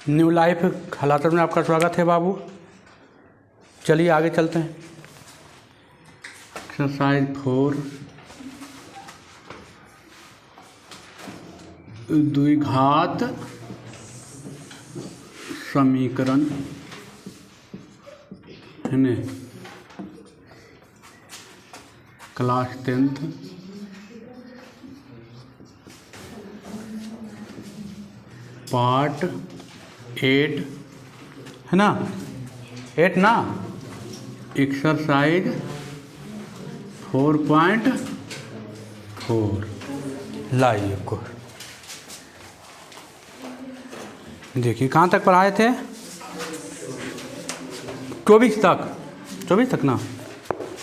New life हालात में आपका स्वागत है बाबू। चलिए आगे चलते हैं। एक्सरसाइज 4 द्विघात समीकरण है न, क्लास 10th पार्ट 8 है ना, 8 ना, एक्सरसाइज 4.4 लाइए को देखिए कहाँ तक पढ़ाए थे, 24 तक ना।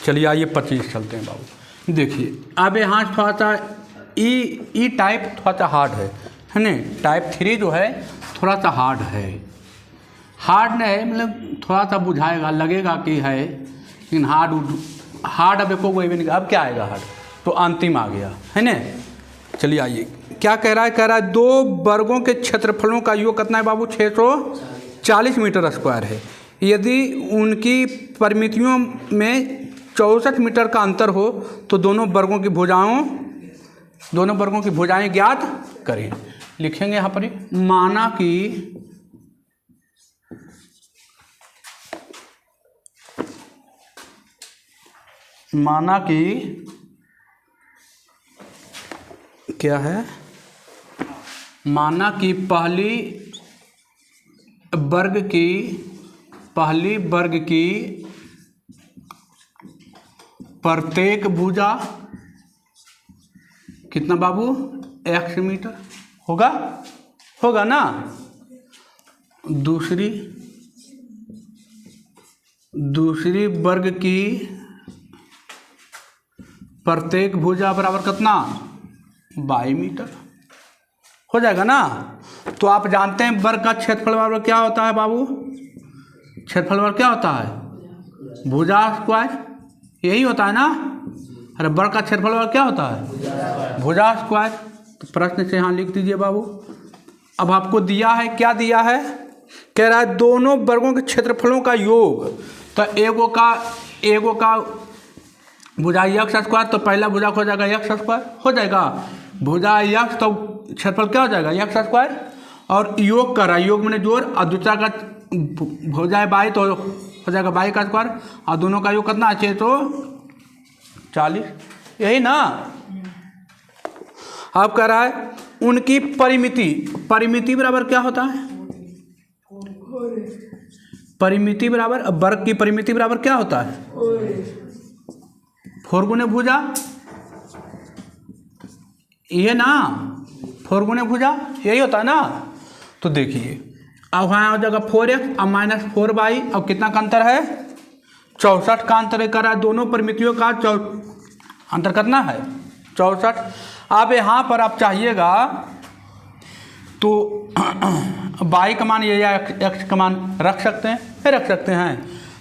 चलिए आइए 25 चलते हैं बाबू। देखिए अब यहाँ थोड़ा सा ई टाइप थोड़ा सा हार्ड है ना। टाइप 3 जो है थोड़ा सा हार्ड है, हार्ड नहीं है मतलब थोड़ा सा बुझाएगा, लगेगा कि है, लेकिन हार्ड अब देखो कोई भी नहीं। अब क्या आएगा हार्ड, तो अंतिम आ गया है ना। चलिए आइए क्या कह रहा है, दो वर्गों के क्षेत्रफलों का योग कितना है बाबू, 640 मीटर स्क्वायर है। यदि उनकी परिमितियों में 64 मीटर का अंतर हो तो दोनों वर्गों की भुजाएं ज्ञात करें। लिखेंगे यहाँ पर, माना कि क्या है, माना कि पहली वर्ग की प्रत्येक भुजा कितना बाबू, x मीटर होगा ना। दूसरी वर्ग की प्रत्येक भुजा बराबर कितना, 22 मीटर हो जाएगा ना। तो आप जानते हैं वर्ग का क्षेत्रफल बराबर क्या होता है बाबू, क्षेत्रफल बराबर क्या होता है, भुजा स्क्वायर, यही होता है ना। अरे वर्ग का क्षेत्रफल बराबर क्या होता है, भुजा स्क्वायर। तो प्रश्न से यहाँ लिख दीजिए बाबू। अब आपको दिया है, क्या दिया है, कह रहा है दोनों वर्गों के क्षेत्रफलों का योग। तो एगो का भुजा x स्क्वायर, तो पहला भुजा हो जाएगा x स्क्वायर हो जाएगा, भुजा x तो क्षेत्रफल क्या हो जाएगा x स्क्वायर। और योग कर रहा है, योग मैंने जोड़, और दूसरा का भुजा है y तो हो जाएगा y का स्क्वायर, और दोनों का योग कितना, 640, यही ना। अब कह रहा है उनकी परिमिति बराबर क्या होता है, परिमिति बराबर वर्ग की परिमिति बराबर क्या होता है, 4 गुने भुजा, ये ना, 4 गुने भुजा यही होता है ना। तो देखिए अब वहाँ हो जाएगा 4x अब -4y, अब कितना का अंतर है, 64 का अंतर कर रहा है। दोनों परिमितियों का अंतर कितना है, 64। अब यहाँ पर आप चाहिएगा तो y का मान ये या x का मान रख सकते हैं,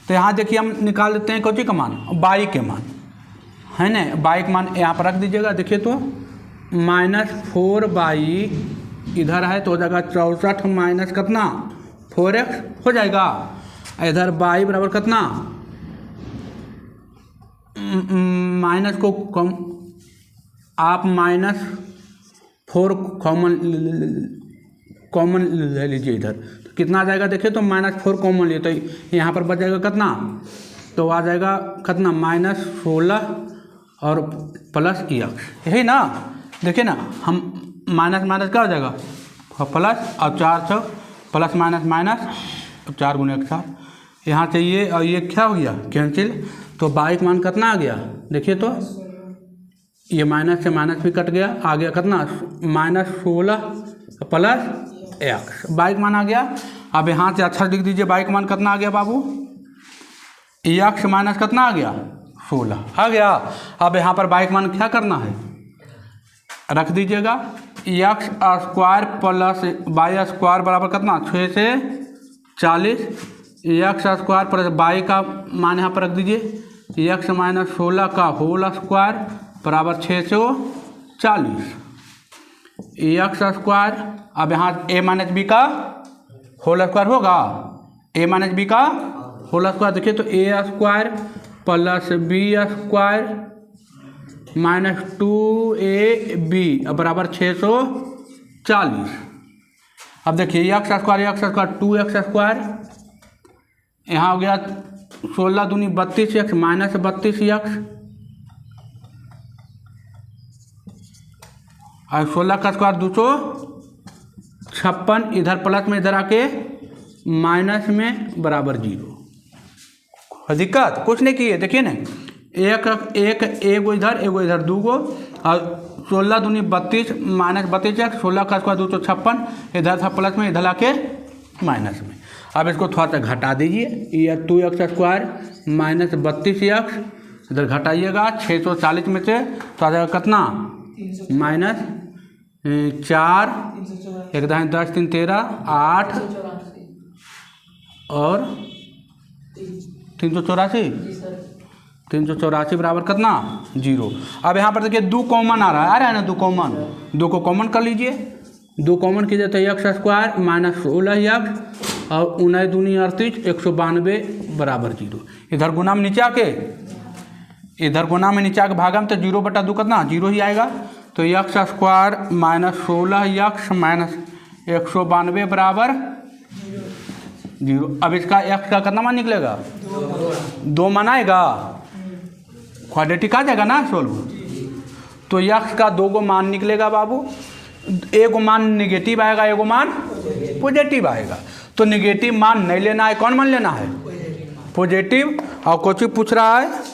तो यहाँ देखिए हम निकाल देते हैं कौन सी का मान, y के मान है ना। y का मान यहाँ पर रख दीजिएगा। देखिए तो -4y इधर है तो हो जाएगा 64 माइनस कितना, 4x हो जाएगा। इधर y बराबर कितना, माइनस को कम, आप -4 कॉमन ले लीजिए इधर, तो कितना आ जाएगा, देखिए तो -4 कॉमन लिए तो यहाँ पर बच जाएगा कितना, तो आ जाएगा कितना, -16 और प्लस x, यही ना। देखिए ना हम माइनस क्या हो जाएगा, प्लस, और 4 प्लस माइनस 4 गुने 4, यहाँ से ये और ये क्या हो गया, कैंसिल। तो y का मान कितना आ गया, देखिए तो ये माइनस से माइनस भी कट गया, आ गया कितना, -16 प्लस x, y का मान आ गया। अब यहाँ से अच्छा लिख दीजिए, y का मान कितना आ गया बाबू, x माइनस कितना आ गया, 16 आ गया। अब यहाँ पर y का मान क्या करना है, रख दीजिएगा, x square plus y square बराबर कितना, 6 से 40, x स्क्वायर प्लस y का मान यहाँ पर रख दीजिए, x -16 का होल स्क्वायर बराबर 640, एक्स स्क्वायर। अब यहाँ a माइनस बी का होल स्क्वायर होगा, ए माइनस बी का होल स्क्वायर। देखिए तो A square plus B square minus 2ab बराबर 640। अब देखिए एक्स स्क्वायर 2x स्क्वायर, यहाँ हो गया 16 दूनी 32x माइनस 32x और 16 का स्क्वायर 256, इधर प्लस में इधर आके माइनस में बराबर 0। दिक्कत कुछ नहीं की है, देखिए ना एगो इधर दूगो और 16 दूनी 32 माइनस 32x, 16 का स्क्वायर 256, इधर था प्लस में इधर आके माइनस में। अब इसको थोड़ा सा घटा दीजिए, ये 2x स्क्वायर माइनस 32x इधर घटाइएगा 640 में से तो आ जाएगा कितना माइनस 4, 1 10 3 13 8 और 384 बराबर कितना 0। अब यहाँ पर देखिए 2 कॉमन आ रहा है ना, 2 को कॉमन कर लीजिए, 2 कॉमन कीजिए तो एक्स स्क्वायर माइनस 16x और 19 दूनी 38 192 बराबर 0। इधर गुना में नीचे आके भागा में तो 0/2 कितना 0 ही आएगा। तो x square minus 16x minus 192 बराबर 0। अब इसका एक्स का कितना मान निकलेगा 2 मान आएगा, क्वाड्रेटिक आ जाएगा ना सोल्व। तो एक्स का 2 गो मान निकलेगा बाबू, एगो मान निगेटिव आएगा, एगो मान पॉजिटिव आएगा। तो निगेटिव मान नहीं लेना है, कौन मान लेना है पॉजिटिव। और कोची पूछ रहा है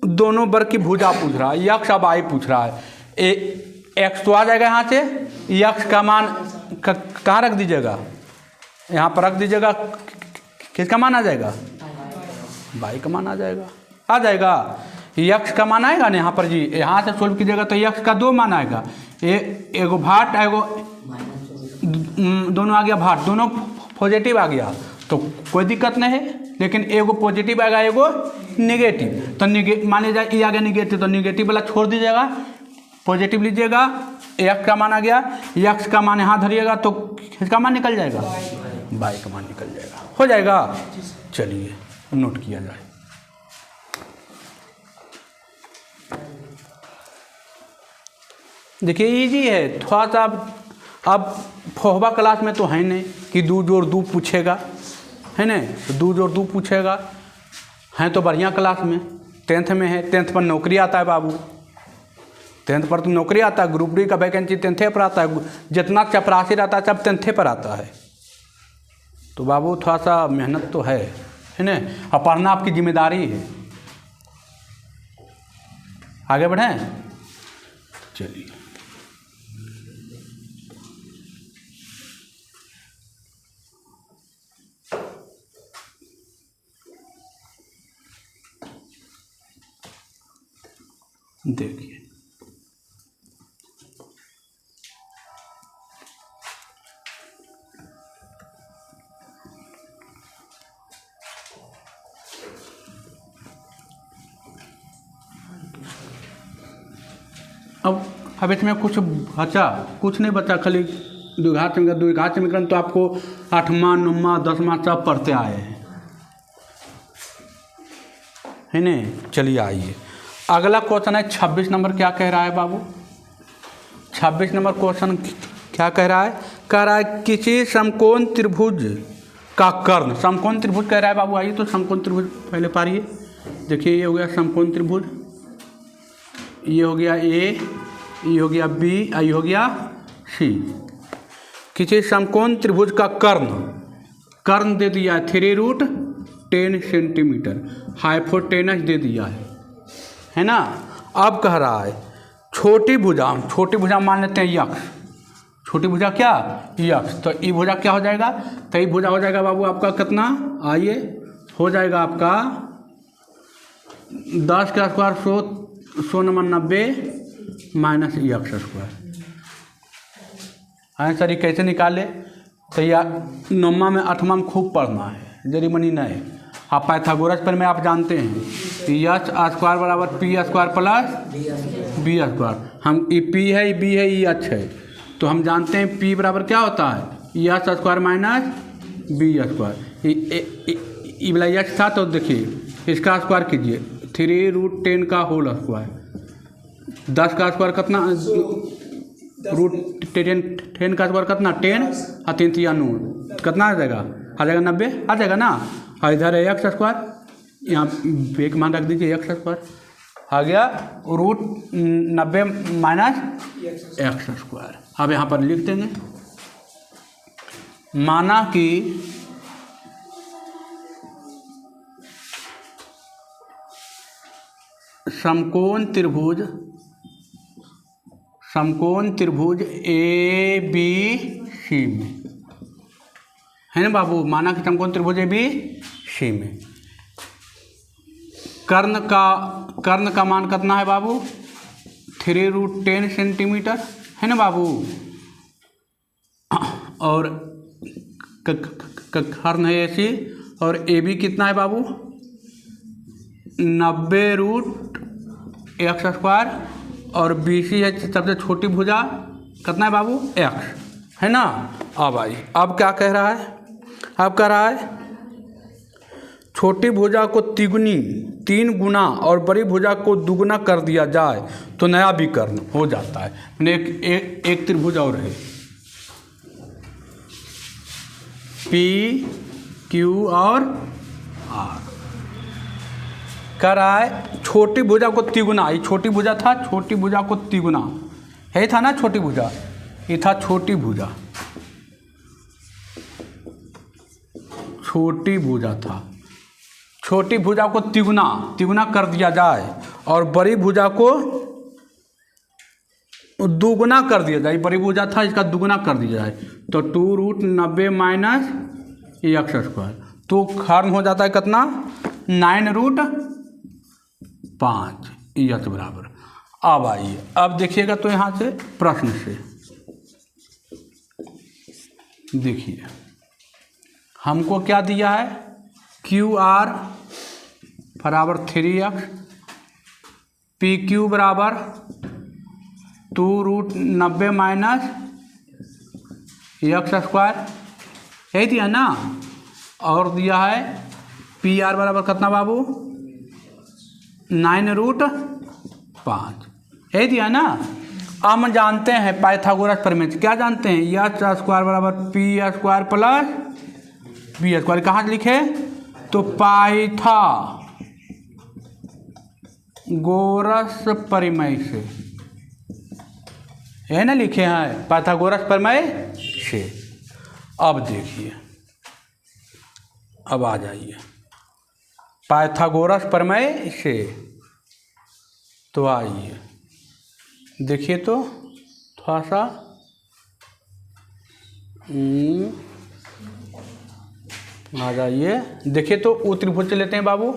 दोनों वर्ग की भुजा पूछ रहा है, यक्स अब आई पूछ रहा है। एक्स तो आ जाएगा यहाँ से, यक्स का मान कहाँ रख दीजिएगा, यहाँ पर रख दीजिएगा, किसका मान आ जाएगा बाई का मान आ जाएगा। यक्स का मान आएगा ना यहाँ पर जी, यहाँ से सोल्व कीजिएगा तो यक्स का 2 मान आएगा, एगो भाट एगो दोनों आ गया भाट, दोनों पॉजिटिव आ गया तो कोई दिक्कत नहीं है। लेकिन एगो पॉजिटिव आएगा एगो निगेटिव, तो मान लीजिए ये आ गया निगेटिव, तो निगेटिव वाला छोड़ दीजिएगा, पॉजिटिव लीजिएगा। एक्स का मान आ गया, एक्स का मान यहाँ धरिएगा तो किसका मान निकल जाएगा बाई का मान निकल जाएगा, हो जाएगा। चलिए नोट किया जाए। देखिए इजी है थोड़ा सा। अब फोहबा क्लास में तो है नहीं कि 2 जोड़ 2 पूछेगा, है ना, तो 2 जोड़ 2 पूछेगा, हैं तो बढ़िया क्लास में 10th में है। 10th पर नौकरी आता है बाबू, 10th पर तो नौकरी आता है, ग्रुप डी का वैकेंसी 10th पर आता है, जितना चपरासी रहता है सब 10th पर आता है। तो बाबू थोड़ा सा मेहनत तो है ना, और पढ़ना आपकी जिम्मेदारी है। आगे बढ़ें, चलिए देखिए अब इसमें कुछ नहीं बचा, खाली द्विघात समीकरण तो आपको 8वां 9वां 10वां सब पढ़ते आए हैं, है ना। चलिए आइए अगला क्वेश्चन है 26 नंबर। क्या कह रहा है बाबू 26 नंबर क्वेश्चन क्या कह रहा है किसी समकोण त्रिभुज का कर्ण, समकोण त्रिभुज कह रहा है बाबू। आइए तो समकोण त्रिभुज पहले पारिए। देखिए ये हो गया समकोण त्रिभुज, ये हो गया ए, ये हो गया बी, ये हो गया सी। किसी समकोण त्रिभुज का कर्ण दे दिया है 3√10 सेंटीमीटर, हाइपोटेनस दे दिया है ना। अब कह रहा है छोटी भुजा मान लेते हैं यक्स, छोटी भुजा क्या यक्स, तो ई भुजा क्या हो जाएगा, तो ई भुजा हो जाएगा बाबू आपका कितना, आइए हो जाएगा आपका 10 का square 100 number 90 minus x square. Answer ये कैसे निकाले, तो या 9वां में 8वां में खूब पढ़ना है, जरी मनी नहीं। आप पाइथागोरस पर में आप जानते हैं एच स्क्वायर बराबर P square plus B square. हम ई पी है, ई बी है, ई एच है, तो हम जानते हैं पी बराबर क्या होता है X square minus B square, ये वाला यक्स था तो देखिए इसका स्क्वायर कीजिए 3√10 का होल स्क्वायर, 10 का स्क्वायर कितना, √10 का स्क्वायर कितना 10 और 3 3 9 कितना आ जाएगा 90 आ जाएगा ना। और इधर है एक्स स्क्वायर, यहाँ एक मान रख दीजिए एक्स स्क्वायर आ गया √90 माइनस एक्स स्क्वायर। अब यहाँ पर लिख देंगे माना कि समकोण त्रिभुज ए बी सी में है ना बाबू, माना कि समकोण त्रिभुज ए बी सी में कर्ण का मान कितना है बाबू 3√10 सेंटीमीटर है ना बाबू, और कर्ण है ऐसी, और ए बी कितना है बाबू 90√x स्क्वायर, और बी सी है सबसे छोटी भुजा कितना है बाबू x है ना। अब आई अब क्या कह रहा है, अब कह रहा है छोटी भुजा को 3 गुना और बड़ी भुजा को दुगुना कर दिया जाए तो नया विकर्ण हो जाता है। एक त्रिभुज और है P Q और R, कह रहा है छोटी भुजा को तिगुना, ये छोटी भुजा था, छोटी भुजा को तिगुना है था ना, छोटी भुजा ये था छोटी भुजा था, छोटी भुजा को तिगुना कर दिया जाए और बड़ी भुजा को दुगुना कर दिया जाए, बड़ी भुजा था इसका दुगुना कर दिया जाए तो 2√90 माइनस एक्स स्क्वायर, तो कर्ण हो जाता है कितना 9√5 एक्स बराबर। अब आइए अब देखिएगा तो यहाँ से प्रश्न से देखिए हमको क्या दिया है QR बराबर 3x, PQ बराबर 2√90 माइनस एक्स स्क्वायर यही दिया ना, और दिया है PR बराबर कितना बाबू 9√5 यही दिया ना। अब हम जानते हैं पाइथागोरस प्रमेय, क्या जानते हैं एक्स स्क्वायर बराबर P square plus B square, कहाँ से लिखे तो पाइथागोरस प्रमेय से है ना, लिखे हैं पाइथागोरस प्रमेय से। अब देखिए अब आ जाइए पाइथागोरस प्रमेय से, तो आइए देखिए तो थोड़ा सा आ जाइए देखिए तो वो त्रिभुज लेते हैं बाबू,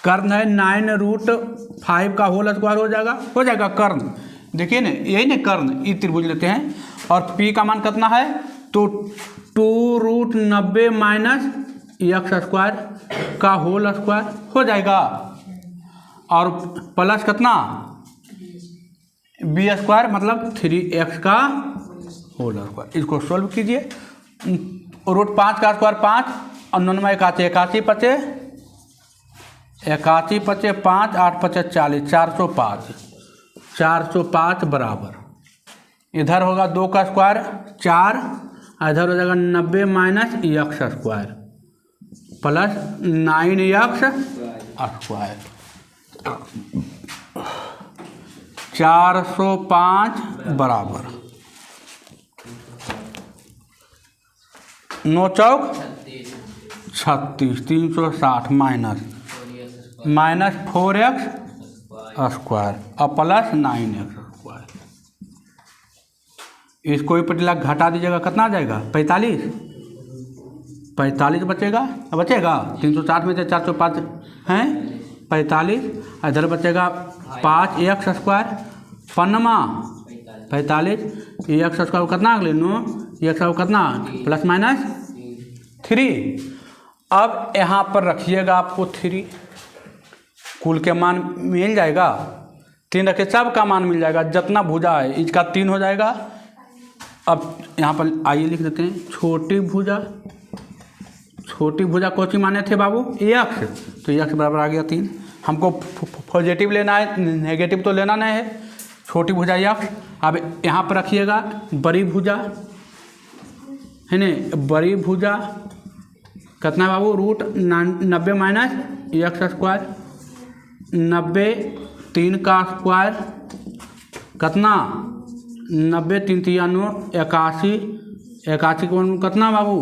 कर्ण है 9√5 का होल स्क्वायर हो जाएगा कर्ण, देखिए ना यही ना कर्ण, ये त्रिभुज लेते हैं और P का मान कितना है तो 2√90 माइनस एक्स स्क्वायर का होल स्क्वायर हो जाएगा, और प्लस कितना बी स्क्वायर मतलब 3x का होल स्क्वायर। इसको सोल्व कीजिए, √5 का स्क्वायर 5 और 9 में 81 पचे 5 8 5 40 405 बराबर, इधर होगा 2 का स्क्वायर 4, इधर हो जाएगा 90 minus x square plus 9x square 405 बराबर 9 चौक 36 360 माइनस 4x स्क्वायर और प्लस 9x स्क्वायर। इसको ही पटला घटा दीजिएगा कितना आ जाएगा 45 बचेगा 360 में से 405 हैं 45, इधर बचेगा 5x स्क्वायर पन्नमा 45 एक्स स्क्वायर कितना अगले 9 एक्स स्क्वायर कितना प्लस माइनस 3। अब यहाँ पर रखिएगा आपको 3, कुल के मान मिल जाएगा 3 रखे सब का मान मिल जाएगा, जितना भुजा है इसका 3 हो जाएगा अब यहाँ पर आइए लिख देते हैं छोटी भुजा कौन सी माने थे बाबू एक्स, तो एक्स बराबर आ गया 3। हमको पॉजिटिव लेना है, नेगेटिव तो लेना नहीं है। छोटी भुजा एक्स। अब यहाँ पर रखिएगा बड़ी भुजा है न, बड़ी भुजा कितना है बाबू √90 माइनस एक्स स्क्वायर, 90 3 का स्क्वायर कितना 90 3 3 9 81, 81 को कितना बाबू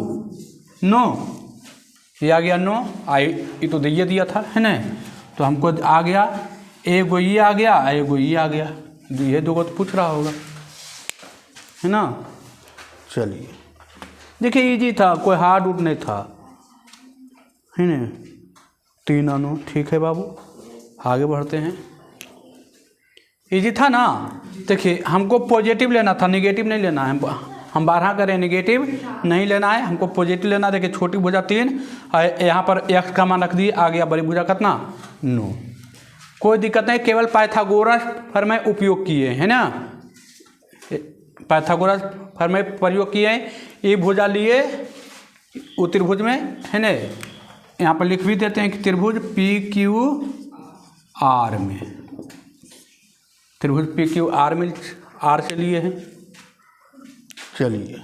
9, ये आ गया 9। ये तो दिया था है ना, तो हमको आ गया एगो ये आ गया, एगो ये आ गया, ये दो को तो पूछ रहा होगा है ना। चलिए देखिए इजी था, कोई हार्ड उड नहीं था है ना। 3 9 ठीक है बाबू, आगे बढ़ते हैं। इजी था ना। देखिए हमको पॉजिटिव लेना था, नेगेटिव नहीं लेना है। हम 12 करें, नेगेटिव नहीं लेना है, हमको पॉजिटिव लेना है। देखिए छोटी भुजा 3, यहाँ पर एक्स का मान रख दिए, आ गया बड़ी भुजा कितना 9। कोई दिक्कत नहीं, केवल पाइथागोरस प्रमेय उपयोग किए है ना, पाइथागोरस प्रमेय प्रयोग किए। ये भुजा लिए वो त्रिभुज में है ना, यहाँ पर लिख भी देते हैं कि त्रिभुज PQR में, त्रिभुज PQR में आर से लिए हैं। चलिए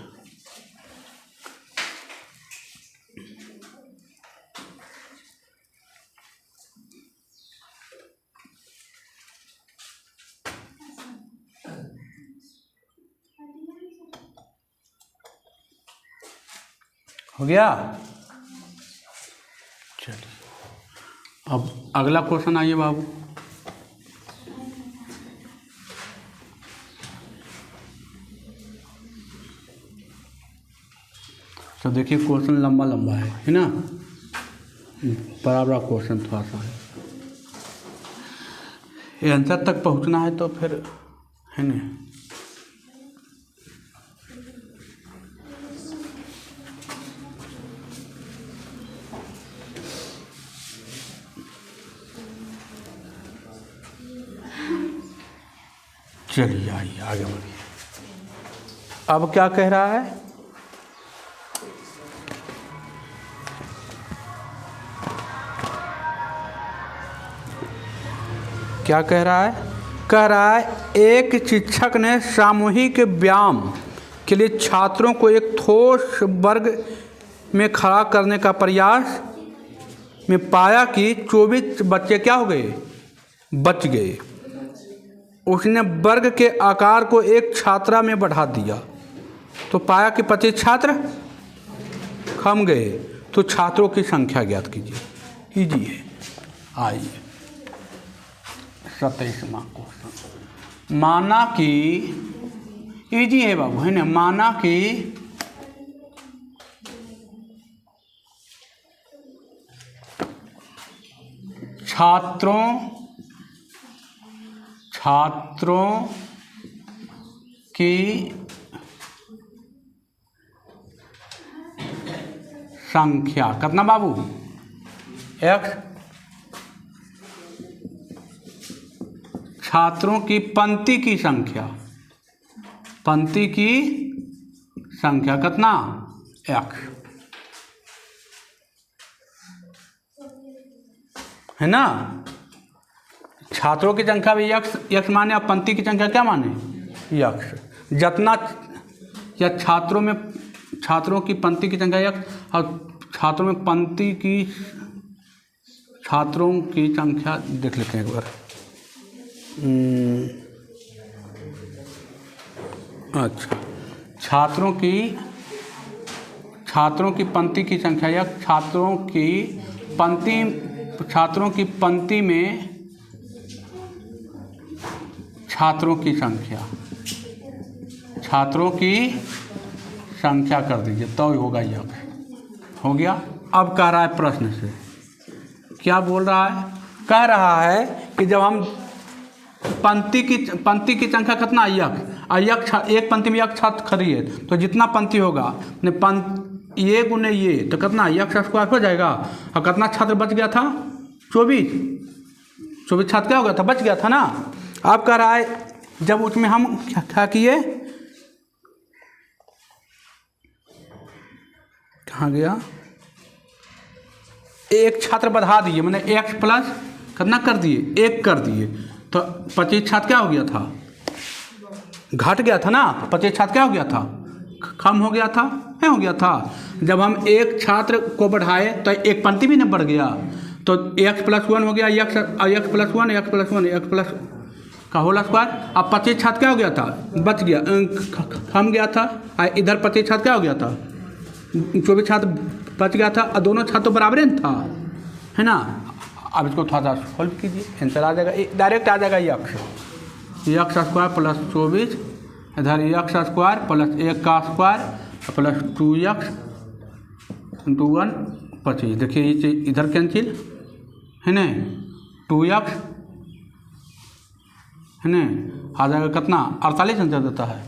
हो गया। चलिए अब अगला क्वेश्चन आइए बाबू। तो देखिए क्वेश्चन लंबा है ना, बड़ा क्वेश्चन थोड़ा सा है, ये आंसर तक पहुंचना है तो फिर है ना। चलिए आइए आगे बढ़िए। अब क्या कह रहा है, क्या कह रहा है, कह रहा है एक शिक्षक ने सामूहिक व्यायाम के लिए छात्रों को एक ठोस वर्ग में खड़ा करने का प्रयास में पाया कि 24 बच्चे क्या हो गए, बच गए। उसने वर्ग के आकार को एक छात्रा में बढ़ा दिया तो पाया कि 25 छात्र कम गए, तो छात्रों की संख्या ज्ञात कीजिए। इजी है। आइए 27वां क्वेश्चन। माना कि इजी है बाबू है ना, माना कि छात्रों की संख्या कितना बाबू x, छात्रों की पंक्ति की संख्या कितना x है ना। छात्रों की संख्या भी x माने, और पंक्ति की संख्या क्या माने x। जितना या छात्रों की पंक्ति की संख्या x और छात्रों की संख्या देख लेते हैं एक बार। अच्छा, छात्रों की पंक्ति की संख्या x, छात्रों की पंक्ति में छात्रों की संख्या कर दीजिए तो होगा यह हो गया। अब कह रहा है प्रश्न से, क्या बोल रहा है, कह रहा है कि जब हम पंक्ति की संख्या कितना यक्ष एक पंक्ति में यक्ष छात्र खड़ी है, तो जितना पंक्ति होगा ये गुने ये तो कितना यक्ष स्क्वायर हो जाएगा। और कितना छात्र बच गया था 24 छात्र क्या हो गया था, बच गया था ना। अब कह रहा है जब उसमें हम क्या किए, कहाँ गया, एक छात्र बढ़ा दिए, मैंने एक्स प्लस कितना कर दिए, एक कर दिए, तो 25 छात्र क्या हो गया था, घट गया था ना। 25 छात्र क्या हो गया था, कम हो गया था, नहीं हो गया था। जब हम एक छात्र को बढ़ाए तो एक पंक्ति भी न बढ़ गया, तो एक्स प्लस वन हो गया, x plus one, x plus one, x plus का होल स्क्वायर। अब 25 छात्र क्या हो गया था, बच गया, कम गया था। इधर 25 छात्र क्या हो गया था, 24 छात्र बच गया था, और दोनों छात्र तो बराबर ही था, है ना। अब इसको थोड़ा सा सॉल्व कीजिए, आंसर आ जाएगा, डायरेक्ट आ जाएगा एक्स स्क्वायर प्लस 24, इधर एक्स स्क्वायर प्लस 1 का स्क्वायर प्लस 2x इंटू 1 25। देखिए ये चीज इधर कैंसिल है ना, 2x है ना, आ जाएगा कितना, 48 आंसर देता है।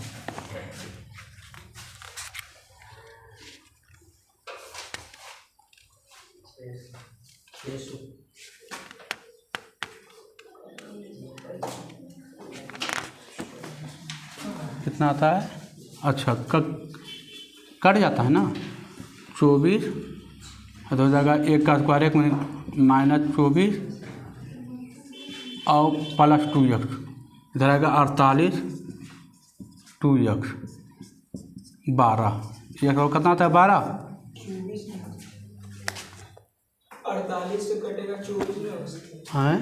कितना आता है, अच्छा कट जाता है ना, 24 हो जाएगा, 1 का स्क्वायर 1 माइनस 24 और प्लस 2x, इधर आएगा 48, 2x 12, एक और कितना आता है 12, 48 से कटेगा 24 है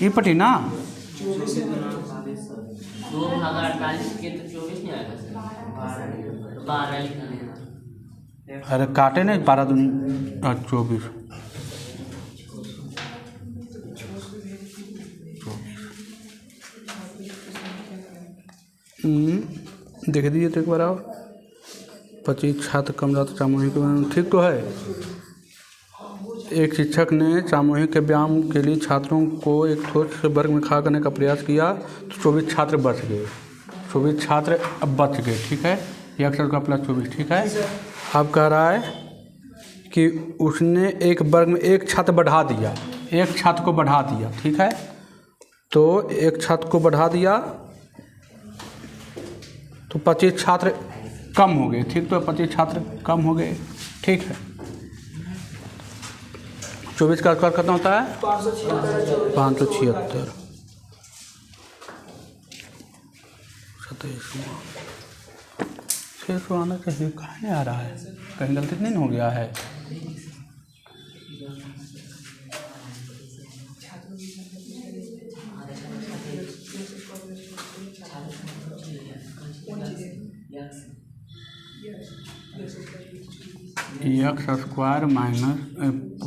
ये पटी ना, 24 से 2 भागा 48 के तो 24 नहीं आएगा सर, 12 लिखना है। अरे काटे नहीं, 12 दूनी 24, देख दीजिए तो एक बार और। 25 छात्र कम जाता सामूहिक, ठीक तो है। एक शिक्षक ने सामूहिक व्यायाम के लिए छात्रों को एक छोटे से वर्ग में खड़ा करने का प्रयास किया, तो 24 छात्र बच गए, 24 छात्र अब बच गए, ठीक है, ये अक्षर का प्लस 24, ठीक है। अब कह रहा है कि उसने एक वर्ग में एक छात्र बढ़ा दिया, एक छात्र को बढ़ा दिया, ठीक है, तो एक छात्र को बढ़ा दिया तो 25 छात्र कम हो गए, ठीक, तो 25 छात्र कम हो गए, ठीक है। 24 का स्क्वायर कितना होता है, 576, 600 आना चाहिए, कहाँ नहीं आ रहा है, कहीं गलती नहीं हो गया है। एक्स स्क्वायर माइनस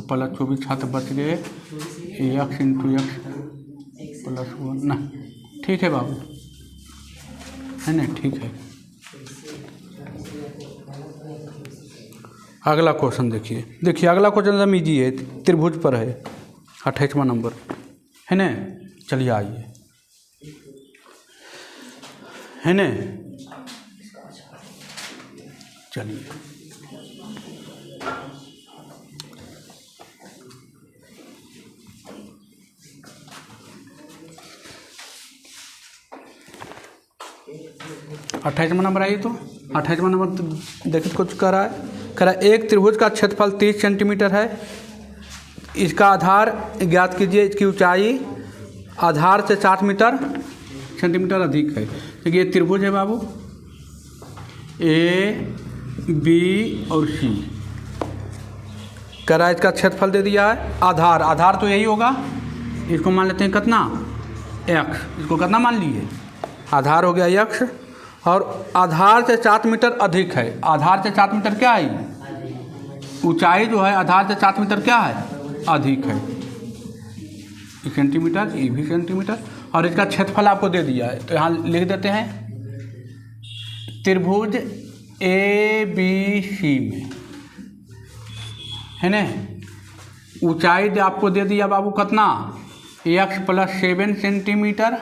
प्लस 24 छात्र बच गए, एक्स इंटू एक्स प्लस 1 ना, ठीक है बाबू, है ना, ठीक है। अगला क्वेश्चन देखिए अगला क्वेश्चन एकदम ईजी है, त्रिभुज पर है, 28वां नंबर है ना। चलिए आइए, है ना, चलिए 28वां नंबर आइए, तो 28वां नंबर तो देखिए कुछ कह रहा है, एक त्रिभुज का क्षेत्रफल 30 सेंटीमीटर है, इसका आधार ज्ञात कीजिए, इसकी ऊंचाई आधार से 60 मीटर सेंटीमीटर अधिक है। देखिए ये त्रिभुज है बाबू, ए बी और सी, कह रहा है इसका क्षेत्रफल दे दिया है, आधार तो यही होगा, इसको मान लेते हैं कितना, एक्स, इसको कितना मान लिए, आधार हो गया एक्स, और आधार से 7 मीटर अधिक है, आधार से 7 मीटर क्या है, ऊंचाई जो है आधार से 7 मीटर क्या है, अधिक है, सेंटीमीटर, ये भी सेंटीमीटर, और इसका क्षेत्रफल आपको दे दिया है, तो यहाँ लिख देते हैं, त्रिभुज ए बी सी में, है ना, ऊंचाई आपको दे दिया बाबू कितना, एक्स प्लस 7 सेंटीमीटर,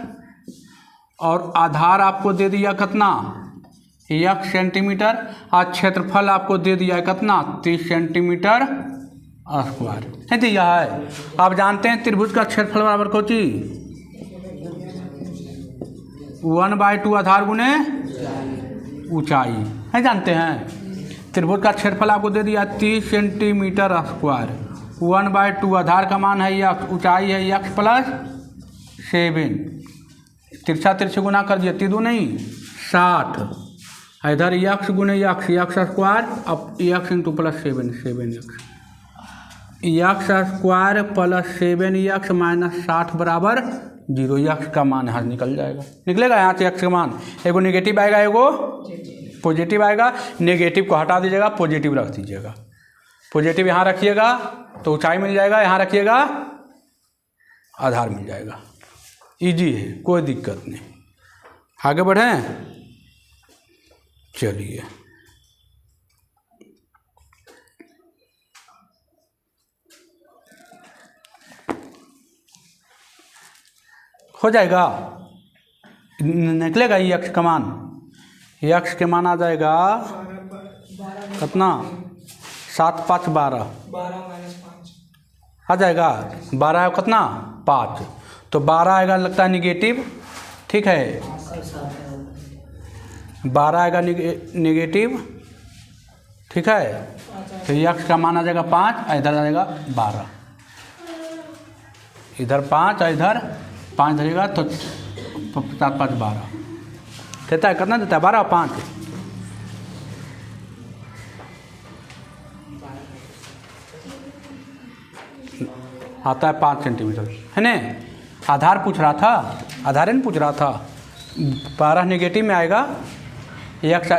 और आधार आपको दे दिया कितना, एक्स सेंटीमीटर, और क्षेत्रफल आपको दे दिया है कितना, 30 सेंटीमीटर स्क्वायर, है दिया है। आप जानते हैं त्रिभुज का क्षेत्रफल बराबर को चीज 1/2 आधार गुने ऊंचाई है, जानते हैं। त्रिभुज का क्षेत्रफल आपको दे दिया 30 सेंटीमीटर स्क्वायर। 1/2 आधार का मान है यक्स, ऊंचाई है यक्स प्लस 7। तिरछा तिरछी गुना कर दिया, 3 नहीं 60। इधर यक्स गुने यक्स, यक्स स्क्वायर, अब x into plus 7 x, x square plus 7 x minus 60 बराबर 0। यक्स का मान यहाँ निकल जाएगा, निकलेगा यहाँ से यक्स का मान। एगो निगेटिव आएगा, एगो पॉजिटिव आएगा। नेगेटिव को हटा दीजिएगा, पॉजिटिव रख दीजिएगा। पॉजिटिव यहाँ रखिएगा तो ऊंचाई मिल जाएगा, यहाँ रखिएगा आधार मिल जाएगा। इजी है, कोई दिक्कत नहीं। आगे बढ़ें, चलिए हो जाएगा, निकलेगा यक्स का मान। यक्स के मान आ जाएगा कितना, 7 5 12, 12 माइनस 5 आ जाएगा। 12 कितना 5, तो 12 आएगा लगता है निगेटिव, ठीक है। 12 आएगा निगेटिव, ठीक है। तो यक्स का मान आ जाएगा 5, इधर आ जाएगा 12, इधर 5 और इधर 5 धरेगा तो 7 5 12 कहता है, कितना देता है 12 और 5, आता है 5 सेंटीमीटर, है ना। आधार पूछ रहा था, आधार नहीं पूछ रहा था। 12 नेगेटिव में आएगा, यक्स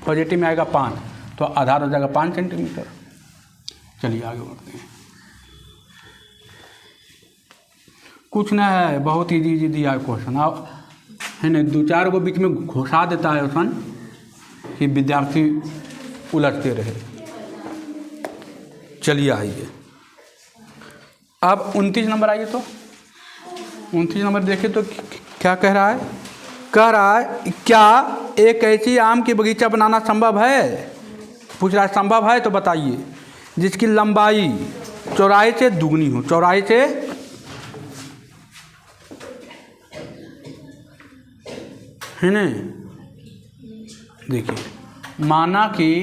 पॉजिटिव में आएगा 5, तो आधार हो जाएगा 5 सेंटीमीटर। चलिए आगे बढ़ते हैं। कुछ ना है, बहुत इजी दिया है क्वेश्चन, अब है ना 2-4 को बीच में घुसा देता है क्वेश्चन कि विद्यार्थी उलझते रहे। चलिए आइए, अब 29 नंबर आइए। तो 29 नंबर देखिए तो क्या कह रहा है। कह रहा है क्या एक ऐसी आम की बगीचा बनाना संभव है, पूछ रहा है संभव है तो बताइए, जिसकी लंबाई चौड़ाई से दुगनी हो। चौड़ाई से है ना, देखिए माना कि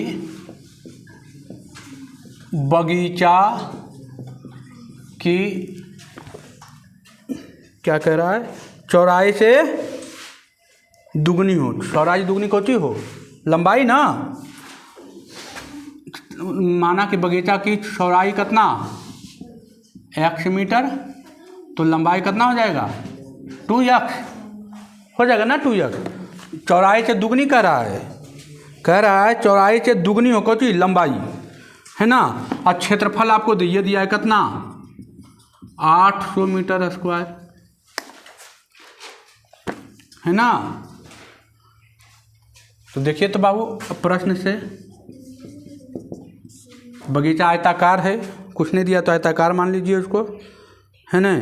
बगीचा की क्या कह रहा है, चौड़ाई से दुगनी हो। चौड़ाई दुगनी होती हो, लंबाई ना। माना कि बगीचा की चौड़ाई कितना x मीटर, तो लंबाई कितना हो जाएगा 2x हो जाएगा ना, 2x। चौड़ाई से दुगनी कह रहा है चौड़ाई से दुगनी हो कौन, लंबाई, है ना। और क्षेत्रफल आपको दिया है कितना 800 मीटर स्क्वायर, है ना। तो देखिए तो बाबू प्रश्न से, बगीचा आयताकार है, कुछ नहीं दिया तो आयताकार मान लीजिए उसको, है ना।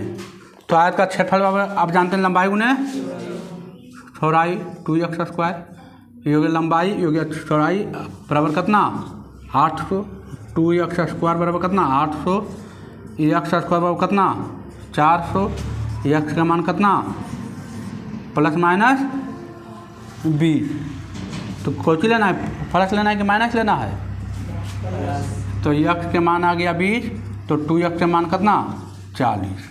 तो आयत का क्षेत्रफल आप जानते हैं, लंबाई गुने चौड़ाई 2x स्क्वायर, योग्य लंबाई योग्य चौड़ाई बराबर कितना 800। 2x स्क्वायर बराबर कितना 800, x स्क्वायर बराबर कितना 400, x का मान कितना प्लस माइनस 20। तो कौन सी लेना है, प्लस लेना है कि माइनस लेना है। तो x के मान आ गया 20, तो 2x के मान कितना 40।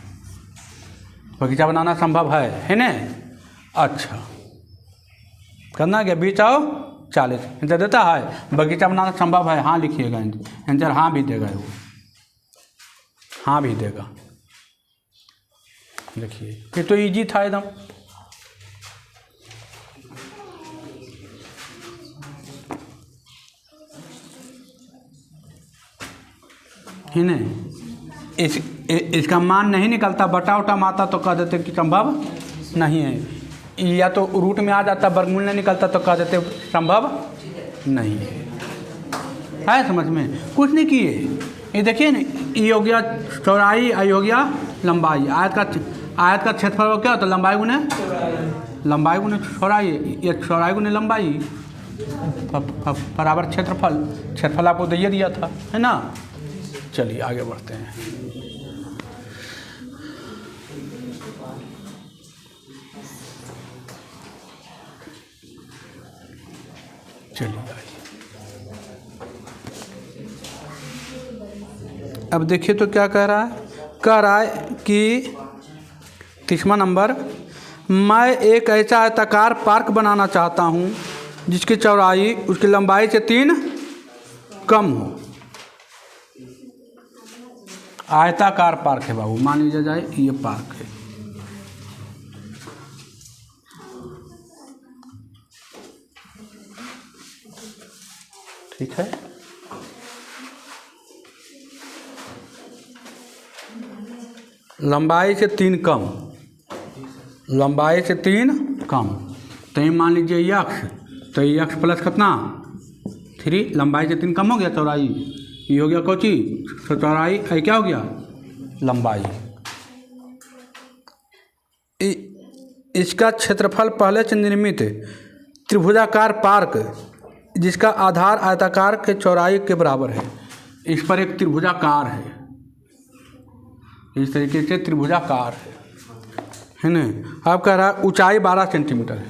बगीचा बनाना संभव है ना। अच्छा करना क्या, 20 और 40 आंसर देता है। बगीचा बनाना संभव है, हाँ लिखिएगा आंसर, हाँ भी देगा वो, हाँ भी देगा। देखिए ये तो इजी था एकदम। है नहीं, इसका मान नहीं निकलता, बटा उटा माता तो कह देते कि संभव नहीं है, या तो रूट में आ जाता वर्गमूल नहीं निकलता तो कह देते संभव नहीं है समझ में। कुछ नहीं किए, ये देखिए ना, ये हो गया चौड़ाई, ये हो गया लंबाई। आयत का क्षेत्रफल क्या होता है, लंबाई गुने चौड़ाई, ये चौड़ाई गुने लंबाई बराबर क्षेत्रफल आपको दिया था, है ना। चलिए आगे बढ़ते हैं। चलिए आइए, अब देखिए तो क्या कह रहा है कि 30वां नंबर, मैं एक ऐसा आयताकार पार्क बनाना चाहता हूँ जिसकी चौड़ाई उसकी लंबाई से 3 कम हो। आयताकार पार्क है बाबू, मान लीजिए जाए ये पार्क है। ठीक है, लंबाई से 3 कम, लंबाई से 3 कम, तो ये मान लीजिए यक्स, तो यक्स प्लस कितना 3, लंबाई से 3 कम हो गया चौड़ाई, ये हो गया कोची चौड़ाई, ये क्या हो गया लंबाई। इसका क्षेत्रफल पहले से निर्मित त्रिभुजाकार पार्क जिसका आधार आयताकार के चौड़ाई के बराबर है। इस पर एक त्रिभुजाकार है, इस तरीके से त्रिभुजाकार है ना। अब कह रहा है ऊंचाई 12 सेंटीमीटर है।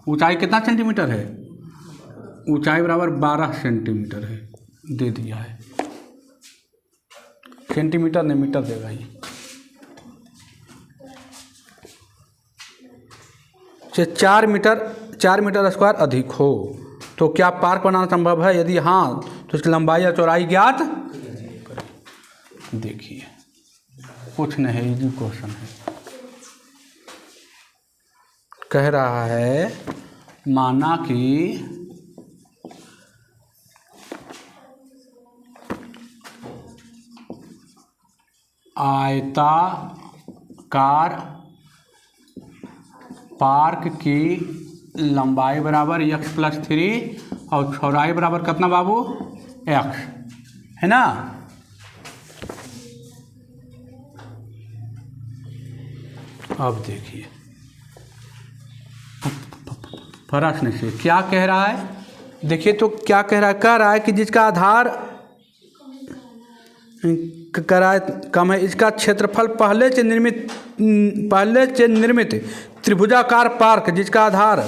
ऊंचाई कितना सेंटीमीटर है, ऊंचाई बराबर 12 सेंटीमीटर है, दे दिया है। सेंटीमीटर ने मीटर देगा ये। से 4 मीटर स्क्वायर अधिक हो तो क्या पार्क बनाना संभव है, यदि हाँ तो इसकी लंबाई या चौड़ाई ज्ञात। देखिए कुछ नहीं है, इजी क्वेश्चन है। कह रहा है माना कि आयताकार पार्क की लंबाई बराबर x प्लस 3 और चौड़ाई बराबर कितना बाबू x, है ना। अब देखिए प्रश्न से क्या कह रहा है, देखिए तो क्या कह रहा है कि जिसका आधार कम है, इसका क्षेत्रफल पहले से निर्मित त्रिभुजाकार पार्क जिसका आधार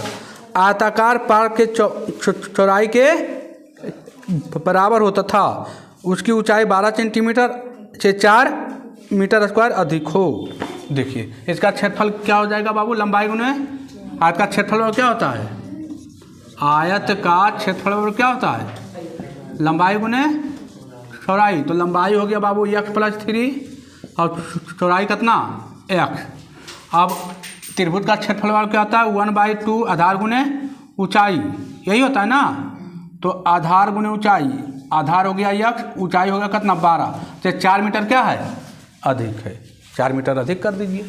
आयताकार पार्क के चौड़ाई के बराबर होता था, उसकी ऊंचाई 12 सेंटीमीटर से 4 मीटर स्क्वायर अधिक हो। देखिए इसका क्षेत्रफल क्या हो जाएगा बाबू, लंबाई गुने आयत का क्षेत्रफल क्या होता है, आयत का क्षेत्रफल क्या होता है, लंबाई गुने चौड़ाई। तो लंबाई हो गया बाबू x प्लस 3 और चौड़ाई कितना x। अब त्रिभुज का क्षेत्रफल क्या होता है 1/2 आधार गुने ऊंचाई, यही होता है ना। तो आधार गुने ऊंचाई, आधार हो गया x, ऊंचाई हो गया कितना 12, तो 4 मीटर क्या है अधिक है, 4 मीटर अधिक कर दीजिए,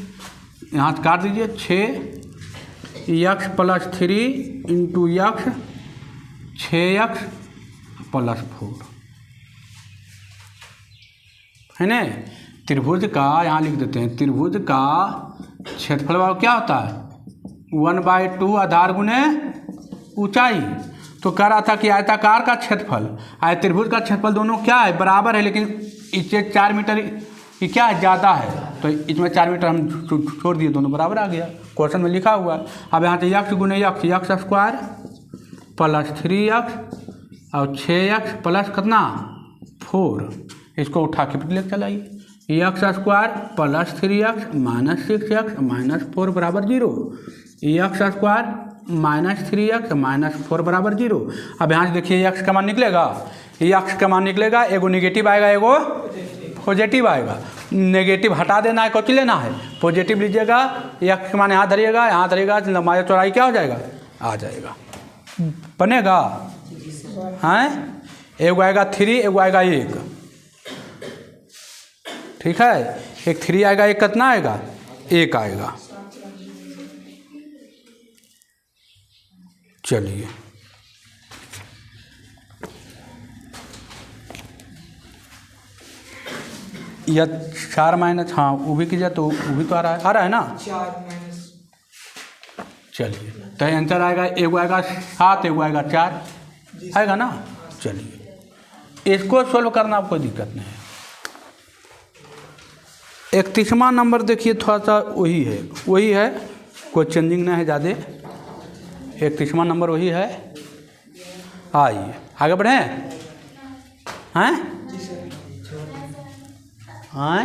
यहाँ से काट दीजिए। 6x plus 3 into x 6x plus 4 है ना। त्रिभुज का यहाँ लिख देते हैं, त्रिभुज का क्षेत्रफल क्या होता है 1/2 आधार गुने ऊंचाई। तो कह रहा था कि आयताकार का क्षेत्रफल त्रिभुज का क्षेत्रफल दोनों क्या है बराबर है, लेकिन इससे 4 मीटर ये क्या है ज़्यादा है, तो इसमें 4 मीटर हम छोड़ दिए, दोनों बराबर आ गया, क्वेश्चन में लिखा हुआ है। अब यहाँ से x गुने x स्क्वायर प्लस 3x और 6x प्लस कितना 4, इसको उठा के फिर लेकर चलाइए। x square plus 3x minus 6x minus 4 बराबर 0, x square minus 3x minus 4 बराबर 0। अब यहाँ से देखिए x का मान निकलेगा, x का मान निकलेगा, एगो निगेटिव आएगा एगो पॉजिटिव आएगा। नेगेटिव हटा देना है, कुछ लेना है, पॉजिटिव लीजिएगा, x का मान यहाँ धरिएगा, लंबाई चौड़ाई क्या हो जाएगा आ जाएगा, बनेगा। हैं एगो आएगा 3, एगो आएगा 1, ठीक है, एक 3 आएगा, एक कितना आएगा 1 आएगा। चलिए या 4 माइनस, हाँ वो भी कीजिए, तो वो भी तो आ रहा है ना 4 माइनस। चलिए तो आंसर आएगा, एगो आएगा 7, एगो आएगा 4 आएगा ना। चलिए इसको सोल्व करना आपको दिक्कत नहीं है। 31वां नंबर देखिए, थोड़ा सा वही है, कोई चेंजिंग नहीं है ज़्यादा। 31वां नंबर वही है। आइए आगे बढ़े हैं जी सर। हाँ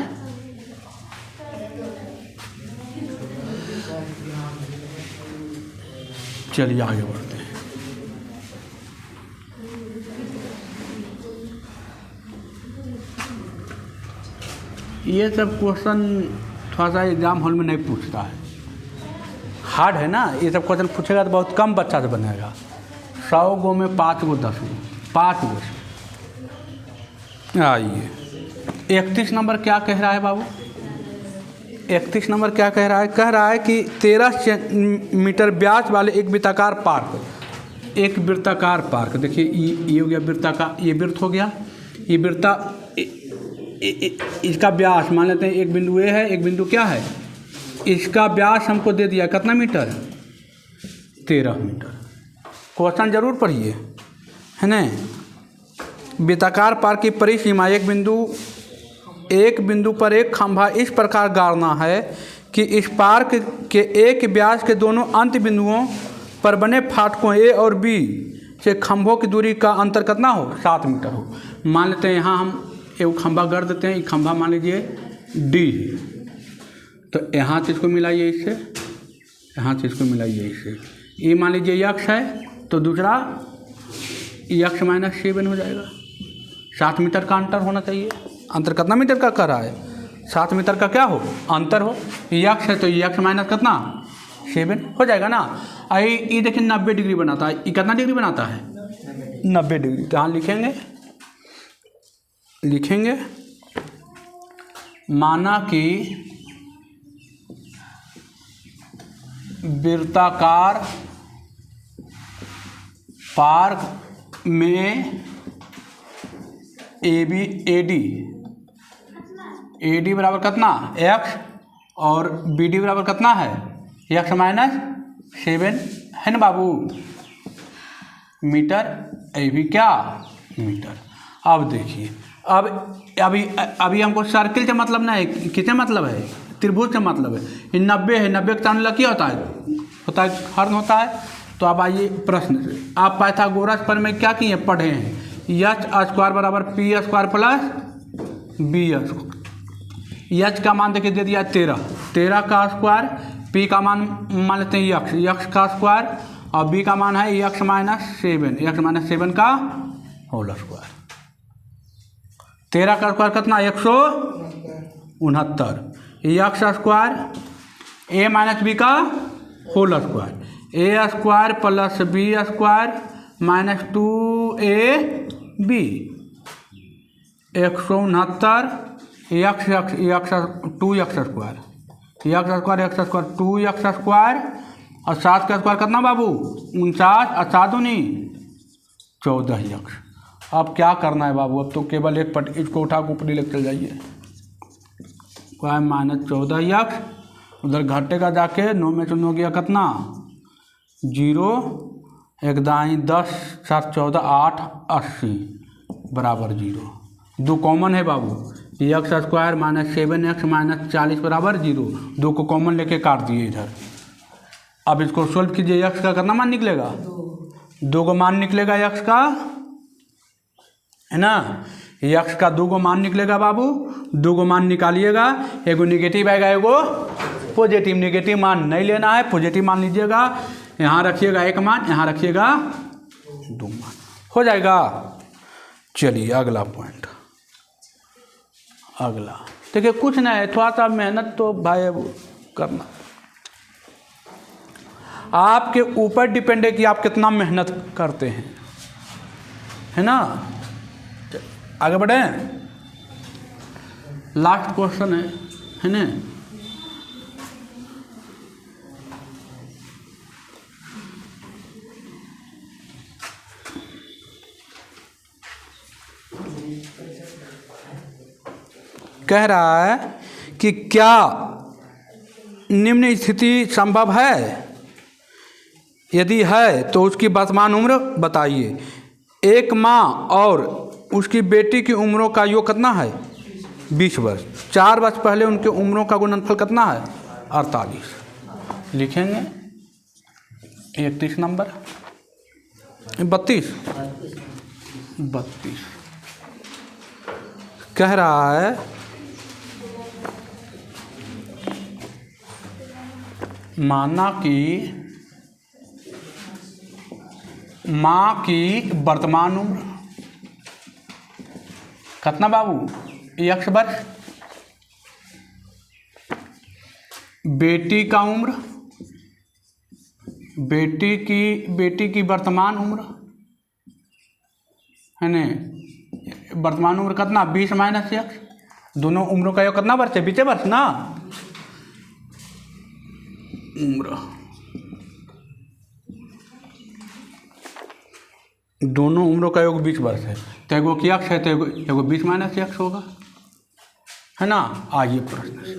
चलिए आगे बढ़ते हैं। ये सब क्वेश्चन थोड़ा सा एग्जाम हॉल में नहीं पूछता है, हार्ड है ना। ये सब क्वेश्चन पूछेगा तो बहुत कम बच्चा से बनेगा। 100 गो में 5 गो 10 गो 5 गो से। आइए 31 नंबर क्या कह रहा है बाबू? 31 नंबर क्या कह रहा है? कह रहा है कि 13 मीटर व्यास वाले एक वृत्ताकार पार्क, एक वृत्ताकार पार्क। देखिए ये हो गया वृत्ताकार, ये वृत्त हो गया, ये वृत्ता इसका व्यास मान लेते हैं एक बिंदु ए है, एक बिंदु क्या है, इसका व्यास हमको दे दिया कितना मीटर? 13 मीटर। क्वेश्चन जरूर पढ़िए है ना। वृत्ताकार पार्क की परिसीमा एक बिंदु पर एक खंभा इस प्रकार गाड़ना है कि इस पार्क के एक व्यास के दोनों अंत बिंदुओं पर बने फाटकों ए और बी से खंभों की दूरी का अंतर कितना हो? 7 मीटर हो। मान लेते हैं यहाँ हम एक खंभा गढ़ देते हैं, ये खंभा मान लीजिए डी है, तो यहाँ से इसको मिलाइए इससे, यहाँ से इसको मिलाइए इससे। ये मान लीजिए यक्ष है तो दूसरा यक्ष माइनस 7 हो जाएगा। 7 मीटर का अंतर होना चाहिए। अंतर कितना मीटर का कर रहा है? 7 मीटर का क्या हो? अंतर हो। यक्ष है तो यक्ष माइनस कितना? 7 हो जाएगा ना। ये देखिए 90 डिग्री बनाता है। ये कितना डिग्री बनाता है? 90 डिग्री। तो यहाँ लिखेंगे माना कि वृत्ताकार पार्क में AD बराबर कितना? x और BD बराबर कितना है? x माइनस 7 है ना बाबू, मीटर। AB क्या? मीटर। अब देखिए अभी हमको सर्किल से मतलब नहीं है, किससे मतलब है? त्रिभुज से मतलब है। ये 90 है, 90 का सामने क्या होता है? हर्ण होता है। तो अब आइए प्रश्न से। आप पाइथागोरस पर में क्या किए पढ़े हैं? एच स्क्वायर बराबर P square plus B square. H का मान देखिए दे दिया 13 का स्क्वायर, पी का मान मान लेते हैं यक्ष का स्क्वायर, और बी का मान है यक्ष माइनस 7 का होल स्क्वायर। 13 का स्क्वायर कितना? 169। यक्ष स्क्वायर ए माइनस बी का whole square, A square plus B square minus 2ab 169 यक्ष 2x स्क्वायर 2x स्क्वायर और 7 का स्क्वायर कितना बाबू? 49 और 7 दूनी 14 यक्ष। अब क्या करना है बाबू? अब तो केवल एक पट इसको उठा के ऊपरी लेकर चल जाइए। स्क्वायर माइनस 14 यक्ष, उधर घटेगा जाके 9 में से 9 गया कितना? 0, 1 दाई 10 7 14 8 80 बराबर 0। 2 कॉमन है बाबू। यक्ष स्क्वायर माइनस 7x माइनस 40 बराबर 0। 2 को कॉमन लेके काट दिए इधर। अब इसको सोल्व कीजिए। यक्ष का कितना मान निकलेगा? 2 को मान निकलेगा यक्ष का, है ना। यक्ष का 2 को मान निकलेगा बाबू। 2 को मान निकालिएगा, एगो निगेटिव आएगा एगो पॉजिटिव। निगेटिव मान नहीं लेना है, पॉजिटिव मान लीजिएगा। यहाँ रखिएगा 1 मान, यहाँ रखिएगा 2 मान, हो जाएगा। चलिए अगला पॉइंट। अगला देखिए कुछ नहीं है, थोड़ा सा मेहनत तो भाई करना आपके ऊपर डिपेंड है कि आप कितना मेहनत करते हैं, है ना। आगे बढ़े। लास्ट क्वेश्चन है ना। कह रहा है कि क्या निम्न स्थिति संभव है? यदि है तो उसकी वर्तमान उम्र बताइए। एक माँ और उसकी बेटी की उम्रों का योग कितना है? 20 वर्ष। 4 वर्ष पहले उनके उम्रों का गुणनफल कितना है? 48। लिखेंगे 31 नंबर। 32 कह रहा है माना कि माँ की वर्तमान उम्र कितना बाबू 1 वर्ष, बेटी का उम्र, बेटी की वर्तमान उम्र है न, वर्तमान उम्र कितना 20 माइनस 1, दोनों उम्रों का योग कितना वर्ष है 20 वर्ष ना। उम्र दोनों उम्रों का योग 20 वर्ष है, तो एगो की अक्ष है तो एगो 20 माइनस 1 होगा, है ना। आइए प्रश्न से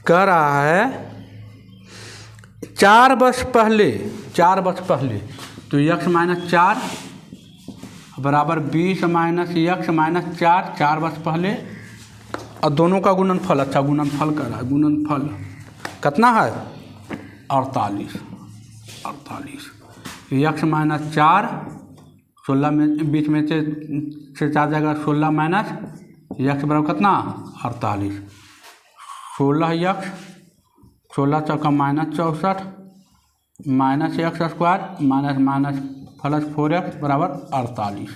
कह रहा है 4 वर्ष पहले तो x माइनस 4 बराबर 20 माइनस x माइनस 4 वर्ष पहले, और दोनों का गुणनफल, अच्छा गुणनफल कर रहा है, गुणनफल कितना है 48 x माइनस 4 16 में 20 में से 4 जाएगा 16 माइनस x बराबर कितना 48, 16 चौका minus 64 minus x square minus plus 4x बराबर 48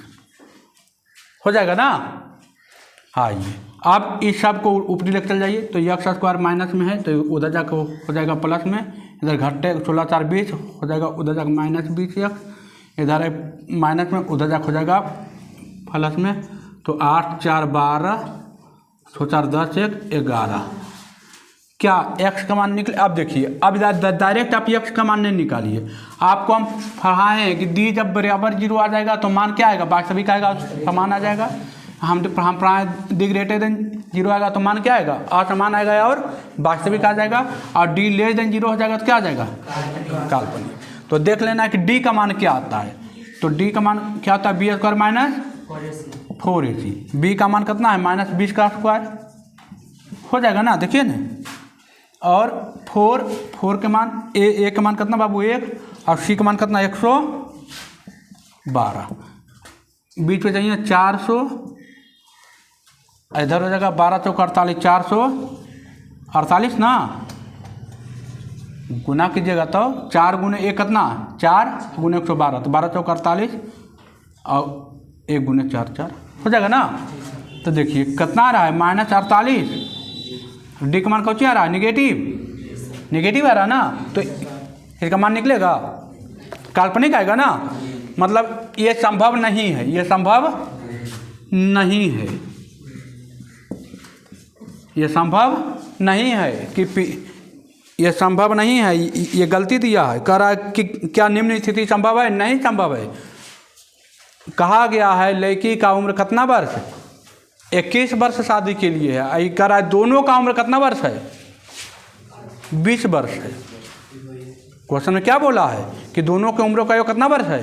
हो जाएगा ना। आइए अब इस सब को ऊपरी लेकर चल जाइए, तो x स्क्वायर माइनस में है तो उधर जाकर हो जाएगा प्लस में, इधर घटे 16 4 20 हो जाएगा, उधर जाकर माइनस 20x, इधर माइनस में उधर जाकर हो जाएगा प्लस में, तो 8 4 12 6 4 10 1 11। क्या x का मान निकले? अब देखिए, अब डायरेक्ट आप x का मान नहीं निकालिए, आपको हम पढ़ाए हैं कि डी जब बराबर 0 आ जाएगा तो मान क्या आएगा वास्तविक आएगा, समान आ जाएगा। हम पढ़ाए डी ग्रेटर देन 0 आएगा तो मान क्या आएगा असमान आएगा और वास्तविक आ जाएगा, और डी लेस देन 0 हो जाएगा तो क्या आ जाएगा काल्पनिक। तो देख लेना कि डी का मान क्या आता है, तो डी का मान क्या होता है B square minus 4ac, B का मान कितना है माइनस 20 का स्क्वायर हो जाएगा ना, देखिए ना। और 4 के मान ए के मान कितना बाबू 1, और सी का मान कितना 112, बीच में चाहिए 400, इधर हो जाएगा 12 चौका 48 448 ना, गुना कीजिएगा तो 4 गुने 1 कितना 4 गुने 112, तो 12 चौका 48 और 1 गुने 4 4 हो जाएगा ना। तो देखिए कितना आ रहा है माइनस 48, डी का मान कौन आ रहा है निगेटिव आ रहा है ना, तो इसका मान निकलेगा काल्पनिक आएगा ना, मतलब ये संभव नहीं है, ये संभव नहीं है, ये संभव नहीं है कि ये संभव नहीं है, ये गलती दिया है। कह रहा है कि क्या निम्न स्थिति संभव है, नहीं संभव है। कहा गया है लड़की का उम्र कितना वर्ष 21 वर्ष शादी के लिए है, ये कह रहा है दोनों का उम्र कितना वर्ष है 20 वर्ष है। क्वेश्चन में क्या बोला है कि दोनों के उम्रों का योग कितना वर्ष है,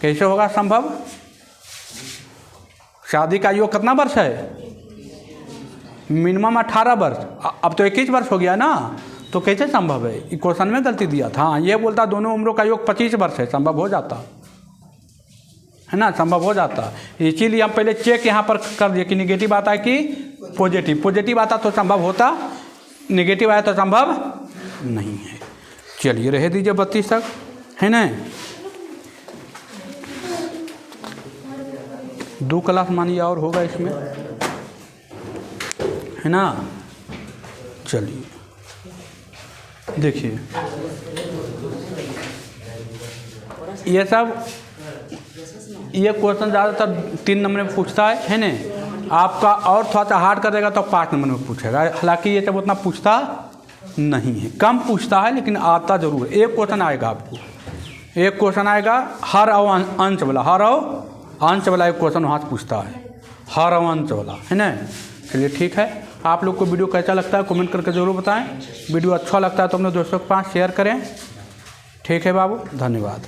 कैसे होगा संभव। शादी का योग कितना वर्ष है मिनिमम 18 वर्ष, अब तो 21 वर्ष हो गया ना, तो कैसे संभव है। क्वेश्चन में गलती दिया था, ये बोलता दोनों उम्रों का योग 25 वर्ष है, संभव हो जाता है ना, संभव हो जाता। इसीलिए हम पहले चेक यहाँ पर कर दिए कि निगेटिव आता है कि पॉजिटिव आता तो संभव होता, निगेटिव आया तो संभव नहीं है। चलिए रह दीजिए 32 तक, है ना। 2 क्लास मानिए और होगा इसमें, है ना। चलिए देखिए ये क्वेश्चन ज़्यादातर 3 नंबर में पूछता है ना, आपका और थोड़ा सा हार्ड कर देगा तो 5 नंबर में पूछेगा। हालांकि ये सब उतना पूछता नहीं है, कम पूछता है, लेकिन आता जरूर है। एक क्वेश्चन आएगा आपको, एक क्वेश्चन आएगा हर और अंश वाला एक क्वेश्चन वहाँ से पूछता है, हर और अंश वाला, है ना। चलिए ठीक है, आप लोग को वीडियो कैसा लगता है कमेंट करके ज़रूर बताएं। वीडियो अच्छा लगता है तो अपने दोस्तों के पास शेयर करें। ठीक है बाबू, धन्यवाद।